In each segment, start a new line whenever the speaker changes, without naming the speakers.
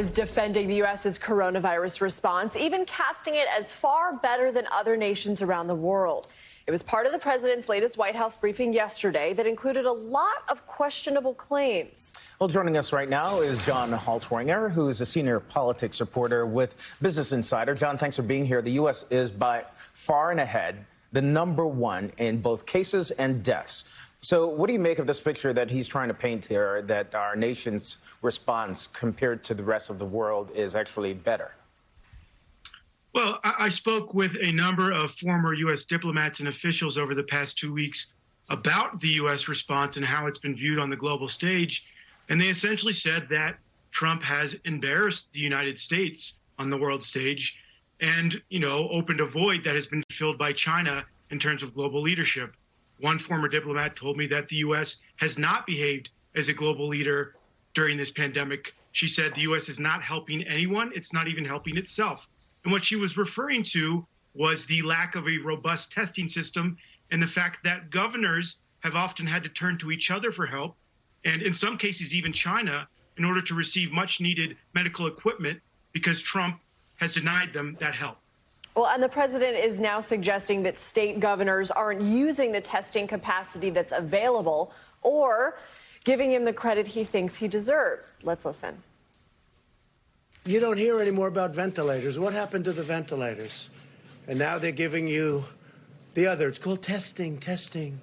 Is defending the U.S.'s coronavirus response, even casting it as far better than other nations around the world. It was part of the president's latest White House briefing yesterday that included a lot of questionable claims.
Well, joining us right now is John Haltwanger, who is a senior politics reporter with Business Insider. John, thanks for being here. The U.S. is by far and ahead the #1 in both cases and deaths. So what do you make of this picture that he's trying to paint here, that our nation's response compared to the rest of the world is actually better?
Well, I spoke with a number of former U.S. diplomats and officials over the past 2 weeks about the U.S. response and how it's been viewed on the global stage. And they essentially said that Trump has embarrassed the United States on the world stage and, opened a void that has been filled by China in terms of global leadership. One former diplomat told me that the U.S. has not behaved as a global leader during this pandemic. She said the U.S. is not helping anyone. It's not even helping itself. And what she was referring to was the lack of a robust testing system and the fact that governors have often had to turn to each other for help, and in some cases even China, in order to receive much needed medical equipment because Trump has denied them that help.
Well, and the president is now suggesting that state governors aren't using the testing capacity that's available or giving him the credit he thinks he deserves. Let's listen.
You don't hear any more about ventilators. What happened to the ventilators? And now they're giving you the other. It's called testing.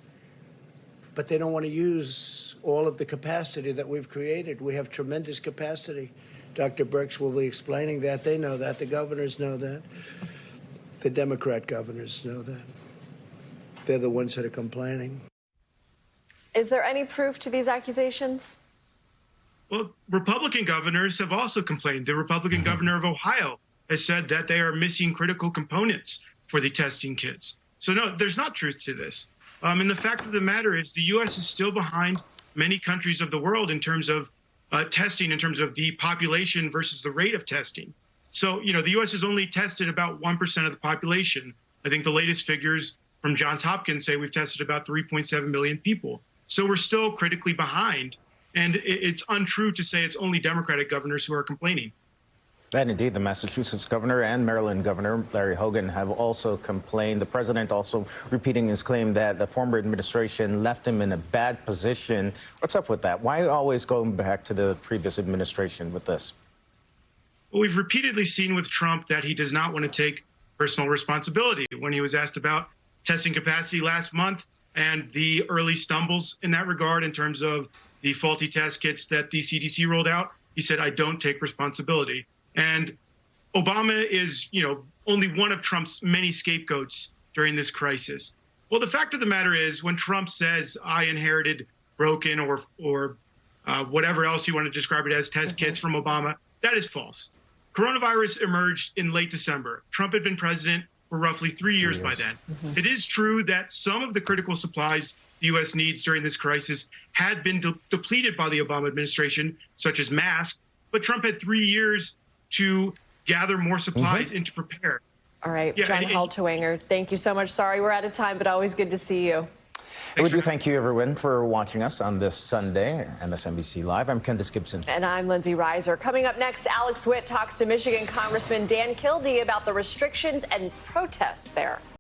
But they don't want to use all of the capacity that we've created. We have tremendous capacity. Dr. Birx will be explaining that. They know that. The governors know that. The Democrat governors know that. They're the ones that are complaining.
Is there any proof to these accusations?
Well, Republican governors have also complained. The Republican governor of Ohio has said that they are missing critical components for the testing kits. So, no, there's not truth to this. And the fact of the matter is the U.S. is still behind many countries of the world in terms of testing, in terms of the population versus the rate of testing. So, the U.S. has only tested about 1% of the population. I think the latest figures from Johns Hopkins say we've tested about 3.7 million people. So we're still critically behind. And it's untrue to say it's only Democratic governors who are complaining.
And indeed, the Massachusetts governor and Maryland governor, Larry Hogan, have also complained. The president also repeating his claim that the former administration left him in a bad position. What's up with that? Why always going back to the previous administration with this?
Well, we've repeatedly seen with Trump that he does not want to take personal responsibility. When he was asked about testing capacity last month and the early stumbles in that regard in terms of the faulty test kits that the CDC rolled out, he said, I don't take responsibility. And Obama is, only one of Trump's many scapegoats during this crisis. Well, the fact of the matter is when Trump says I inherited broken or whatever else you want to describe it as test kits from Obama, that is false. Coronavirus emerged in late December. Trump had been president for roughly 3 years by then. It is true that some of the critical supplies the U.S. needs during this crisis had been depleted by the Obama administration, such as masks, but Trump had 3 years to gather more supplies and to prepare.
All right, yeah, John Haltwanger, thank you so much. Sorry we're out of time, but always good to see you.
We do thank you, everyone, for watching us on this Sunday, Msnbc Live. I'm Candace Gibson.
And I'm Lindsay Reiser. Coming up next, Alex Witt talks to Michigan Congressman Dan Kildee about the restrictions and protests there.